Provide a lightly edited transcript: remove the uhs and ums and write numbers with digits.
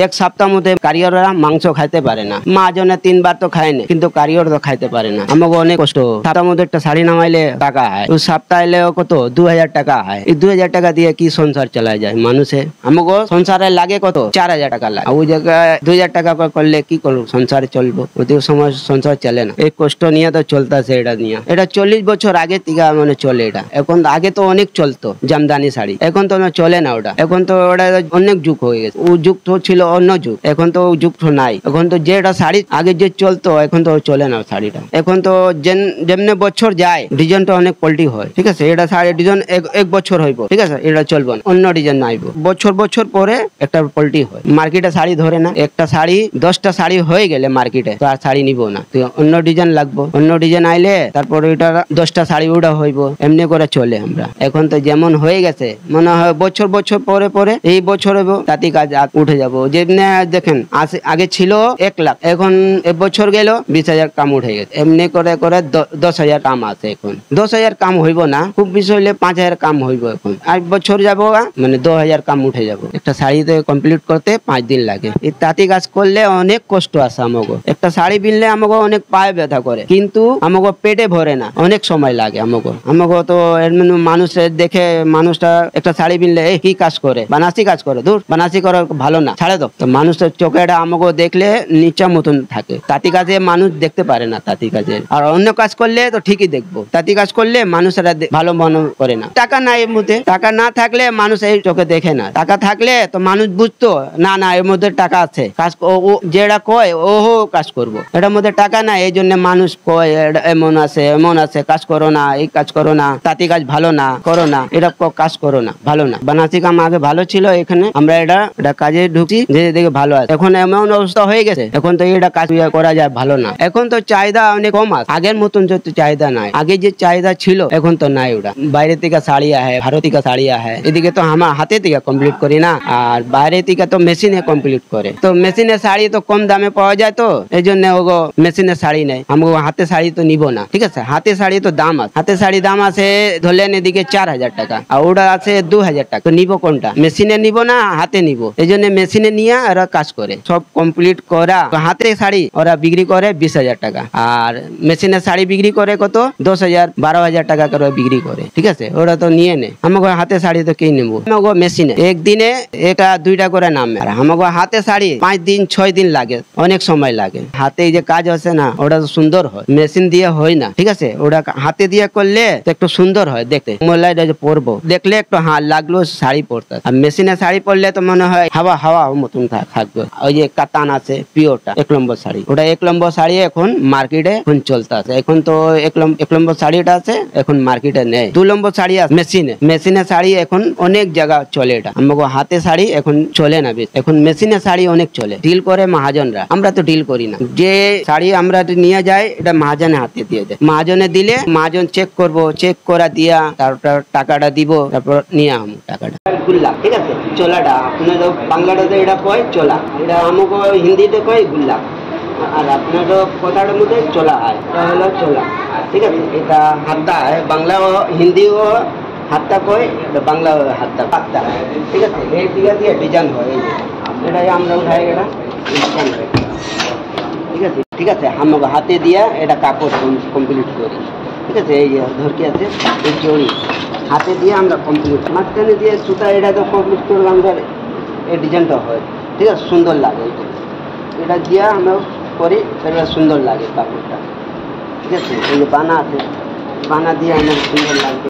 এক সপ্তাহ মধ্যে কারিগররা মাংস খাইতে পারে না। মা জনে 3 বার তো খায় না, কিন্তু কারিগর তো খাইতে পারে না। আমাকে অনেক কষ্ট। সপ্তাহ মধ্যে একটা শাড়ি নামাইলে টাকা হয়, ওই সপ্তাহ এলে কত 2000 টাকা হয়। এই 2000 টাকা দিয়ে কি সংসার চালায় যায় মানুষে? আমাকে সংসারে লাগে কত 4000 টাকা লাগে। ওই জায়গায় 2000 টাকা করলে কি করবো? সংসারে চলবো? ওদের সময় সংসার চলে না। এই কষ্ট নিয়ে তো চলতেছে। এটা নিয়ে এটা 40 বছর আগে থেকে মানে চলে। এটা এখন আগে তো অনেক চলতো জামদানি শাড়ি, এখন তো চলে না ওটা। এখন তো ওটা অনেক যুগ হয়ে গেছে। ও যুগ তো ছিল অন্য যুগ, এখন তো যুগ তো নাই। এখন তো যেটা শাড়ি আগে যে চলতো এখন তো চলে না শাড়িটা। এখন তো যেমনি বছর যায় ডিজাইনটা অনেক পাল্টি হয়। ঠিক আছে, এটা শাড়ি ডিজাইন এক বছর হইব, ঠিক আছে, এটা চলবে না, অন্য ডিজাইন আইব। বছর পরে একটা পাল্টি হয়। মার্কেটে শাড়ি ধরে না। একটা শাড়ি 10টা শাড়ি হয়ে গেলে মার্কেটে তো আর শাড়ি নিব না, তো অন্য ডিজাইন লাগবো। অন্য ডিজাইন আইলে তারপর ওইটা 10টা শাড়ি ওটা হইব। এমনি করে চলে আমরা। এখন তো যেমন হয়ে গেছে মনে হয় বছর পরে এই বছর হইব তাতে কাজ উঠে যাবো। যেমনি দেখেন আগে ছিল 1 লাখ, এখন বছর গেল 20,000 কাম উঠে গেছে। এমনি করে 10,000 কাম আছে। এখন 10,000 কাম হইব না, খুব বেশি হইলে 5,000 কাম হইব। এখন আর বছর যাবো মানে 2,000 কাম উঠে যাবো। একটা শাড়িতে কমপ্লিট করতে 5 দিন লাগে। এই তাঁতি কাজ করলে অনেক কষ্ট আছে আমাকে। একটা শাড়ি বিনলে আমাকে অনেক পায়ে ব্যথা করে, কিন্তু আমাকে পেটে ভরে না, অনেক সময় লাগে আমাকে। তো মানুষের দেখে মানুষটা একটা শাড়ি বিনলে কি কাজ করে, বানাসি কাজ করে, দূর বানাসি করা ভালো না, ছাড়ে তো মানুষের চোখে এটা আমাকে দেখলে নিচা মতন থাকে। তাঁতি কাজে মানুষ দেখতে পারে না তাঁতি কাজে। আর অন্য কাজ করলে তো ঠিকই দেখবো, তাঁতি কাজ করলে মানুষেরা ভালো মনে করে না। টাকা নাই এর মধ্যে, টাকা না থাকলে মানুষ এই চোখে দেখে না। টাকা থাকলে তো মানুষ বুঝতো না এর মধ্যে টাকা আছে, কাজ যেটা কয় ও কাজ করবো। এটার মধ্যে টাকা নাই, এই জন্য মানুষ কয় এমন আছে কাজ করো না, এই কাজ করো না, তাঁতি কাজ ভালো না, করো না, এটা কাজ করো না, ভালো না। বানাসি কাম আগে ভালো ছিল, এখানে আমরা এটা কাজে ঢুকছি যে দেখে ভালো আছে। এখন এমন অবস্থা হয়ে গেছে, এখন তো এটা কাজ করা যায় ভালো না। এখন তো চাহিদা অনেক কম আছে, আগের মতন যে চাহিদা নাই। আগে যে চাহিদা ছিল এখন তো নাই। ওটা বাইরে থেকে শাড়ি আহে, ভারত থেকে শাড়ি আহে, এদিকে তো আমার হাতে থেকে কমপ্লিট করি না, আর বাইরে থেকে তো মেশিনে কমপ্লিট করে। তো মেশিনের শাড়ি তো কম দামে পাওয়া যায়, তো এই জন্য ওগো মেশিনের শাড়ি নেই। আমি হাতে শাড়ি তো নিব না, ঠিক আছে। হাতে শাড়ি তো দাম আছে, হাতে শাড়ি দাম আছে ধরলেন এদিকে 4,000 টাকা, আর ওটা আছে 2,000 টাকা। তো নিব কোনটা? মেশিনে নিব না হাতে নিব? এই জন্য মেশিনে নিয়ে ওরা কাজ করে সব কমপ্লিট করা। হাতে শাড়ি ওরা বিক্রি করে 20,000 টাকা, আর মেশিনের শাড়ি বিক্রি করে কত 10,000 12,000 টাকা করে বিক্রি করে, ঠিক আছে। ওরা তো নিয়ে নেয়। আমাকে হাতে শাড়ি তো কে নেবো? আমাকে মেশিনে একদিনে এটা 2টা করে নামে, আর আমাকে হাতে শাড়ি 5 দিন 6 দিন লাগে, অনেক সময় লাগে। হাতে যে কাজ আছে না ওটা তো সুন্দর হয়, মেশিন দিয়ে হয় না, ঠিক আছে। ওটা হাতে দিয়ে করলে একটু সুন্দর হয় দেখতে। মোল্লাইটা যে পরবো দেখলে একটু লাগলো শাড়ি পরতে, আর মেশিনে শাড়ি পরলে তো মনে হয় হাওয়া মতন থাকবে। ওই যে কাতান আছে পিওরটা 1 নম্বর শাড়ি, ওটা 1 নম্বর শাড়ি এখন মার্কেটে এখন চলতে আছে। এখন তো 1 নম্বর শাড়িটা আছে, এখন মার্কেটে নেই। 2 নম্বর শাড়ি আছে মেশিনে শাড়ি এখন অনেক জায়গা চলে। এটা আমাকে হাতে শাড়ি এখন চলে না বেশি, এখন মেশিনে শাড়ি অনেক চলে। ডিল করে মহাজনরা, আমরা তো ডিল করি না। যে শাড়ি আমরা নিয়ে যাই এটা মহাজনে হাতে দিয়ে দেয়। মহাজনে দিলে মহাজন চেক করবো, চেক করা দিয়া তারপর টাকাটা দিব, তারপর নিয়ে আমো টাকাটা। গুল্লা, ঠিক আছে, চোলাটা আপনার বাংলাটাতে এটা কয় চোলা, এটা আমাকে হিন্দিতে কয় গুল্লা, আর আপনার কথাটার মধ্যে চোলা হয়, এটা হলো চোলা, ঠিক আছে। এটা হাত্তা বাংলা ও হিন্দি ও হাত্তা কয়, বাংলা হাত্তা পাত্তা, ঠিক আছে। এই দিকে দিয়ে ডিজাইন হয়, এই যে এটাই আমরা উঠাই, এটা ঠিক আছে। আমাকে হাতে দিয়া এটা কাপড় কমপ্লিট করি, ঠিক আছে। এই যে ধরকে আছে এই জড়ি হাতে দিয়ে আমরা কমপ্লিট, মাঝখানে দিয়ে সুতা এটা তো কমপ্লিট করলাম, এই ডিজাইনটা হয়, ঠিক আছে, সুন্দর লাগে। এটা দিয়ে আমরা করি, এটা সুন্দর লাগে কাপড়টা, ঠিক আছে। এই যে বানা আছে, বানা দিয়ে আমার সুন্দর লাগে।